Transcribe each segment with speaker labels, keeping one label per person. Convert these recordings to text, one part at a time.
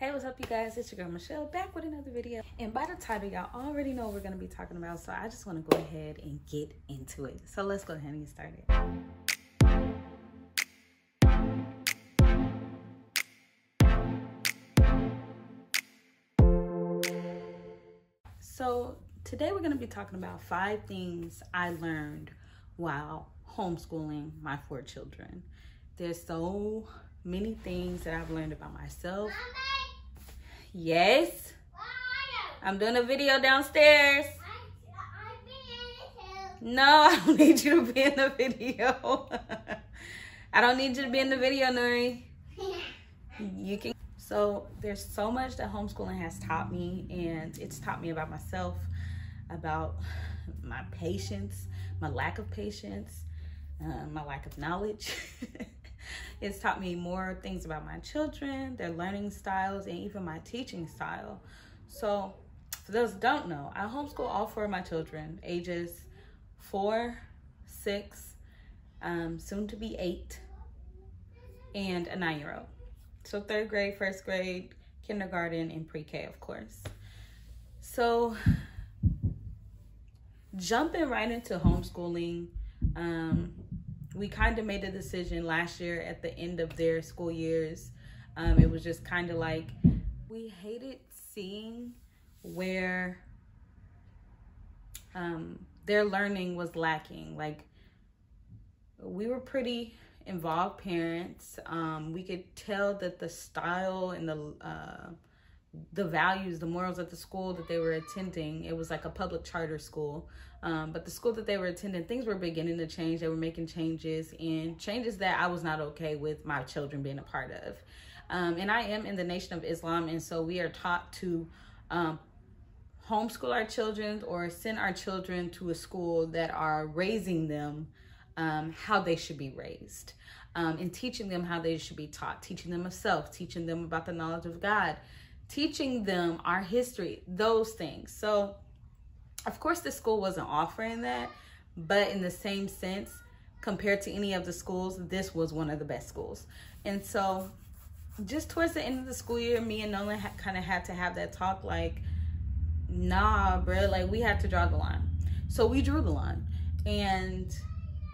Speaker 1: Hey, what's up, you guys? It's your girl Michelle back with another video. And by the title, y'all already know what we're going to be talking about. So I just want to go ahead and get into it. So let's go ahead and get started. So today we're going to be talking about 5 things I learned while homeschooling my 4 children. There's so many things that I've learned about myself. Yes. I'm doing a video downstairs. No, I don't need you to be in the video. I don't need you to be in the video, Nuri. You can. So there's so much that homeschooling has taught me, and it's taught me about myself, about my patience, my lack of patience, my lack of knowledge. It's taught me more things about my children, their learning styles, and even my teaching style. So for those who don't know, I homeschool all 4 of my children, ages 4, 6, soon to be 8, and a 9-year-old. So 3rd grade, 1st grade, kindergarten, and pre-K, of course. So jumping right into homeschooling, we kind of made a decision last year at the end of their school years. It was just kind of like, we hated seeing where their learning was lacking. Like, we were pretty involved parents. We could tell that the style and the values, the morals at the school that they were attending, it was like a public charter school. But the school that they were attending, things were beginning to change. They were making changes, and changes that I was not okay with my children being a part of. And I am in the Nation of Islam, and so we are taught to homeschool our children or send our children to a school that are raising them how they should be raised, and teaching them how they should be taught, teaching them of self, teaching them about the knowledge of God, teaching them our history, those things. So of course the school wasn't offering that, but in the same sense, compared to any of the schools, this was one of the best schools. And so just towards the end of the school year, me and Nolan kind of had to have that talk, like, nah, bro, like, we had to draw the line. So we drew the line, and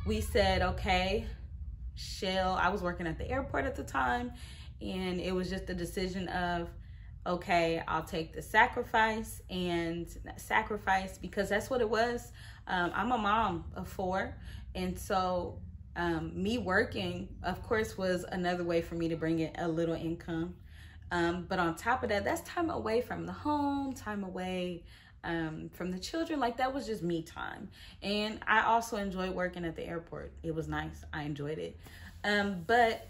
Speaker 1: we said, okay, Shell, I was working at the airport at the time, and it was just a decision of, okay, I'll take the sacrifice, and sacrifice, because that's what it was. I'm a mom of 4, and so me working, of course, was another way for me to bring in a little income. But on top of that, that's time away from the home, time away from the children. Like, that was just me time. And I also enjoyed working at the airport. It was nice. I enjoyed it. But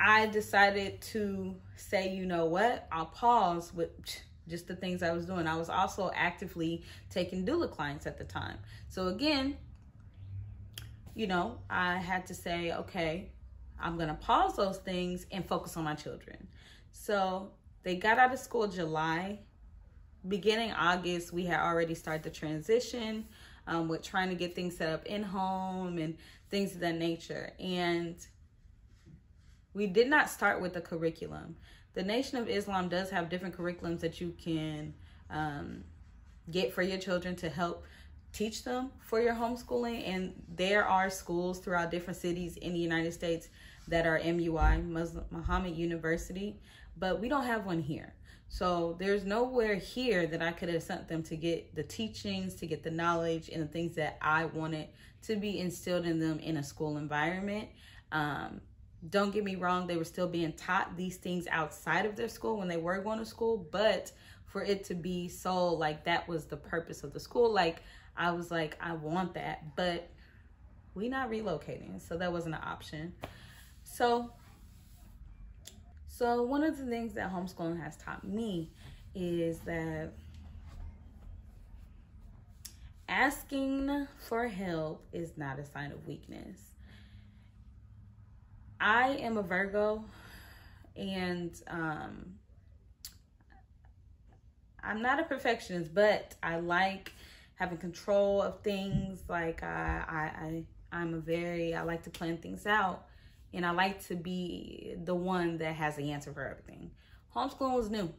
Speaker 1: I decided to say, you know what, I'll pause with just the things I was doing. I was also actively taking doula clients at the time. So again, you know, I had to say, okay, I'm going to pause those things and focus on my children. So they got out of school July. Beginning August, we had already started the transition with trying to get things set up in home and things of that nature. And we did not start with the curriculum. The Nation of Islam does have different curriculums that you can get for your children to help teach them for your homeschooling. And there are schools throughout different cities in the United States that are MUI, Muslim Muhammad University, but we don't have one here. So there's nowhere here that I could have sent them to get the teachings, to get the knowledge and the things that I wanted to be instilled in them in a school environment. Don't get me wrong, they were still being taught these things outside of their school when they were going to school, but for it to be so like that was the purpose of the school, like I was like, I want that, but we not relocating, so that wasn't an option. So one of the things that homeschooling has taught me is that asking for help is not a sign of weakness. I am a Virgo, and I'm not a perfectionist, but I like having control of things. Like I like to plan things out. And I like to be the one that has the answer for everything. Homeschooling was new.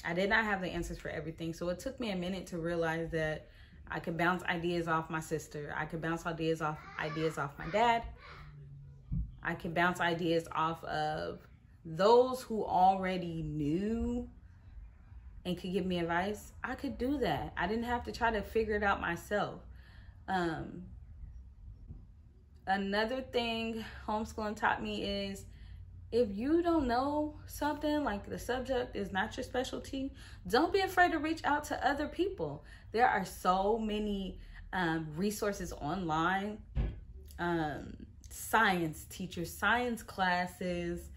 Speaker 1: I did not have the answers for everything. So it took me a minute to realize that I could bounce ideas off my sister. I could bounce ideas off my dad. I could bounce ideas off of those who already knew and could give me advice. I could do that. I didn't have to try to figure it out myself. Another thing homeschooling taught me is, if you don't know something, like the subject is not your specialty, don't be afraid to reach out to other people. There are so many resources online, science teachers, science classes,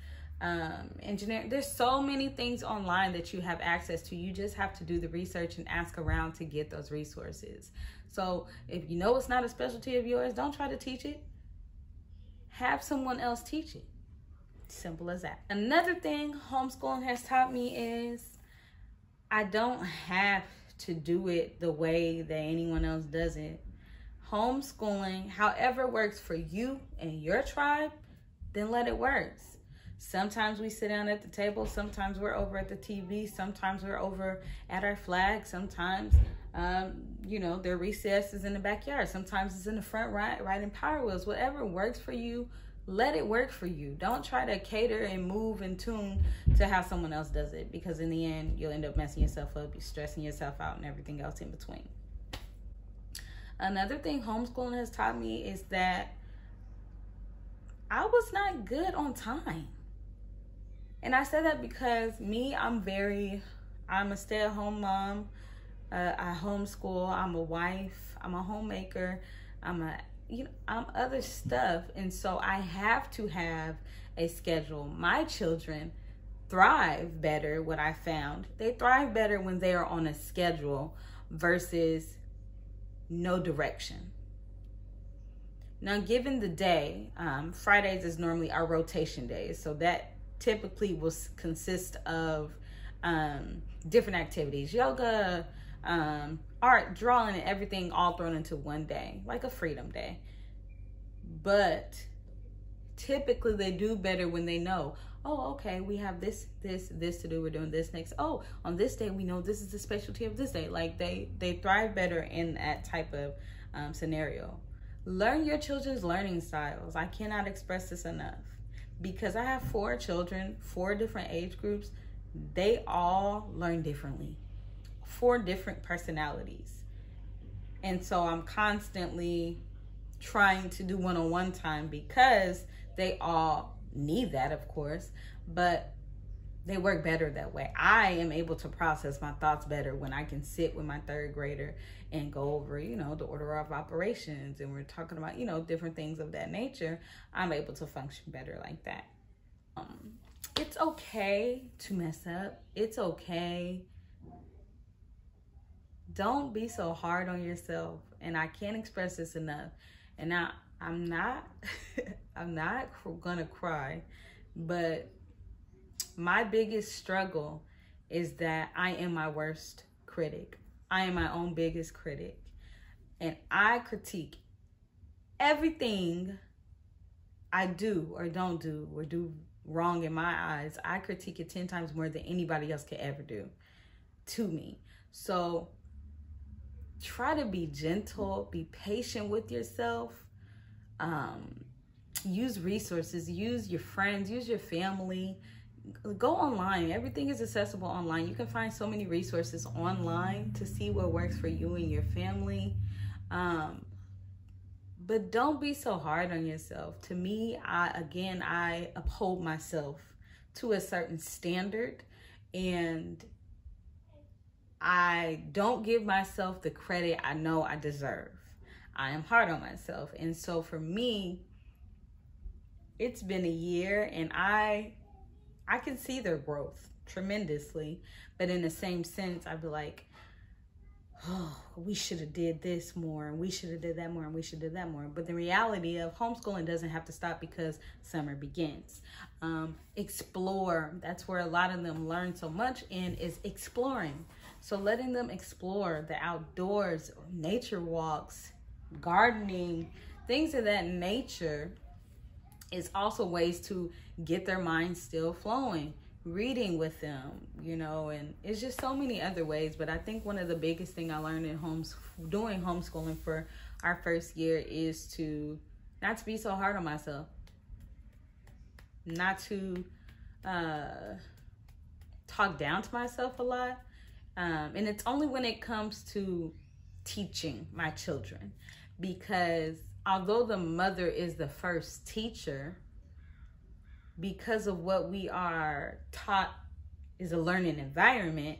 Speaker 1: engineering. There's so many things online that you have access to. You just have to do the research and ask around to get those resources. So if you know it's not a specialty of yours, don't try to teach it. Have someone else teach it. Simple as that. Another thing homeschooling has taught me is I don't have to do it the way that anyone else does it. Homeschooling, however works for you and your tribe, then let it work. Sometimes we sit down at the table, sometimes we're over at the TV, sometimes we're over at our flag, sometimes there are recesses in the backyard, sometimes it's in the front riding Power Wheels. Whatever works for you, let it work for you. Don't try to cater and move and tune to how someone else does it, because in the end, you'll end up messing yourself up, you're stressing yourself out, and everything else in between. Another thing homeschooling has taught me is that I was not good on time. And I say that because I'm a stay-at-home mom. I homeschool. I'm a wife. I'm a homemaker. I'm other stuff. And so I have to have a schedule. My children thrive better, what I found. They thrive better when they are on a schedule versus no direction. Now, given the day, Fridays is normally our rotation days. So that typically will consist of different activities, yoga, art, drawing, and everything all thrown into one day, like a freedom day. But typically they do better when they know, oh, okay, we have this to do. We're doing this next. Oh, on this day, we know this is the specialty of this day. Like they thrive better in that type of scenario. Learn your children's learning styles. I cannot express this enough, because I have 4 children, 4 different age groups. They all learn differently, 4 different personalities. And so I'm constantly trying to do one-on-one time, because they all need that, of course, but they work better that way. I am able to process my thoughts better when I can sit with my 3rd grader and go over, the order of operations, and we're talking about, different things of that nature. I'm able to function better like that. It's okay to mess up. It's okay. Don't be so hard on yourself. And I can't express this enough. And now I'm not gonna cry, but my biggest struggle is that I am my worst critic. I am my own biggest critic. And I critique everything I do or don't do or do wrong in my eyes. I critique it 10 times more than anybody else could ever do to me. So try to be gentle, be patient with yourself. Use resources, use your friends, use your family. Go online. Everything is accessible online. You can find so many resources online to see what works for you and your family. But don't be so hard on yourself. To me, I uphold myself to a certain standard, and I don't give myself the credit I know I deserve. I am hard on myself. And so for me, it's been a year, and I can see their growth tremendously. But in the same sense, I'd be like, oh, we should have did this more, and we should have did that more, and we should have did that more. But the reality of homeschooling doesn't have to stop because summer begins. Explore. That's where a lot of them learn so much in, is exploring. So letting them explore the outdoors, nature walks, gardening, things of that nature it's also ways to get their minds still flowing, reading with them, you know, and it's just so many other ways. But I think one of the biggest thing I learned in doing homeschooling for our first year is to not to be so hard on myself, not to talk down to myself a lot. And it's only when it comes to teaching my children, because although the mother is the first teacher, because of what we are taught is a learning environment,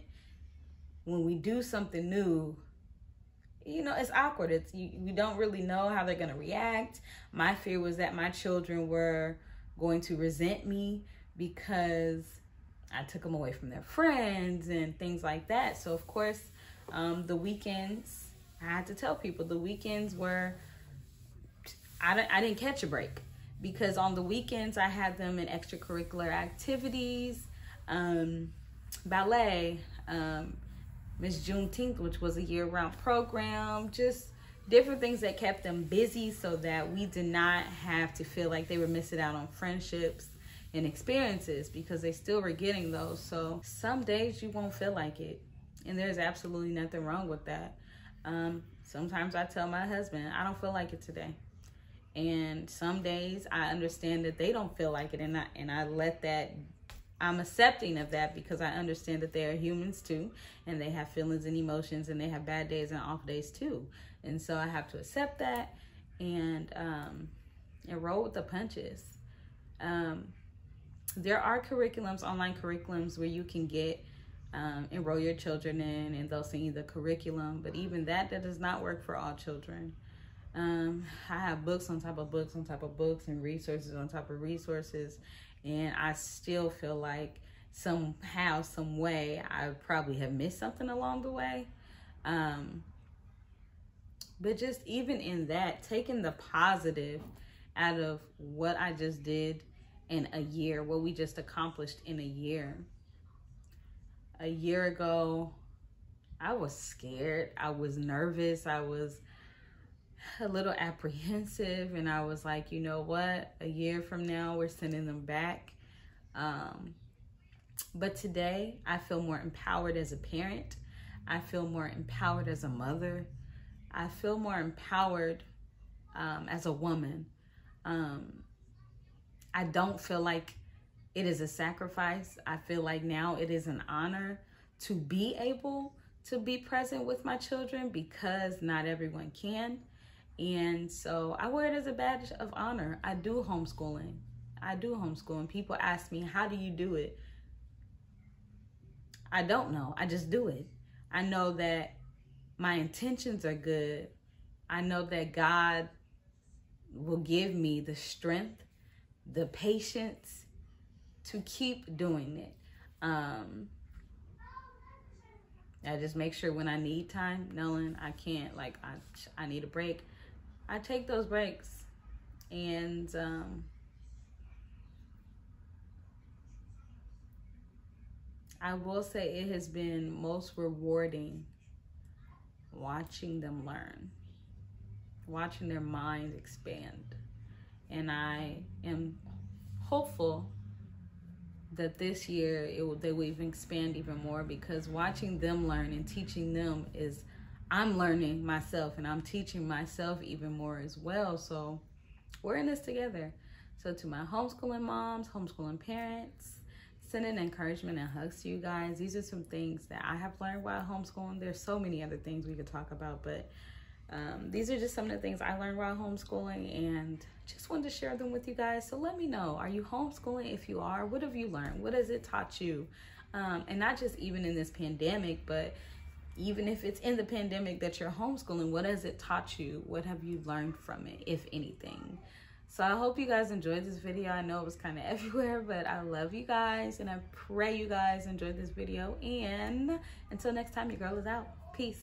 Speaker 1: when we do something new, you know, it's awkward. We don't really know how they're going to react. My fear was that my children were going to resent me because I took them away from their friends and things like that. So of course, the weekends, I had to tell people the weekends were, I didn't catch a break, because on the weekends I had them in extracurricular activities, ballet, Miss Juneteenth, which was a year-round program, just different things that kept them busy so that we did not have to feel like they were missing out on friendships and experiences, because they still were getting those. So some days you won't feel like it, and there's absolutely nothing wrong with that. Sometimes I tell my husband, I don't feel like it today. And some days I understand that they don't feel like it, and I let that, I'm accepting of that, because I understand that they are humans too, and they have feelings and emotions, and they have bad days and off days too. And so I have to accept that and roll with the punches. There are curriculums, online curriculums, where you can enroll your children in, and they'll send you the curriculum. But even that does not work for all children. I have books on top of books on top of books, and resources on top of resources, and I still feel like somehow, some way, I probably have missed something along the way. But just even in that, taking the positive out of what I just did in a year, what we just accomplished in a year. A year ago, I was scared, I was nervous, I was a little apprehensive, and I was like, you know what, a year from now we're sending them back. But today I feel more empowered as a parent. I feel more empowered as a mother. I feel more empowered as a woman. I don't feel like it is a sacrifice. I feel like now it is an honor to be able to be present with my children, because not everyone can. And so I wear it as a badge of honor. I do homeschooling. People ask me, how do you do it? I don't know. I just do it. I know that my intentions are good. I know that God will give me the strength, the patience to keep doing it. I just make sure when I need time, knowing I can't, like, I need a break, I take those breaks. And I will say it has been most rewarding watching them learn, watching their minds expand. And I am hopeful that this year they will even expand even more, because watching them learn and teaching them is, I'm learning myself and I'm teaching myself even more as well. So we're in this together. So to my homeschooling moms, homeschooling parents, sending encouragement and hugs to you guys. These are some things that I have learned while homeschooling. There's so many other things we could talk about, but these are just some of the things I learned while homeschooling, and just wanted to share them with you guys. So let me know, are you homeschooling? If you are, what have you learned? What has it taught you? And not just even in this pandemic, but even if it's in the pandemic that you're homeschooling, what has it taught you? What have you learned from it, if anything? So I hope you guys enjoyed this video. I know it was kind of everywhere, but I love you guys, and I pray you guys enjoyed this video. And until next time, your girl is out. Peace.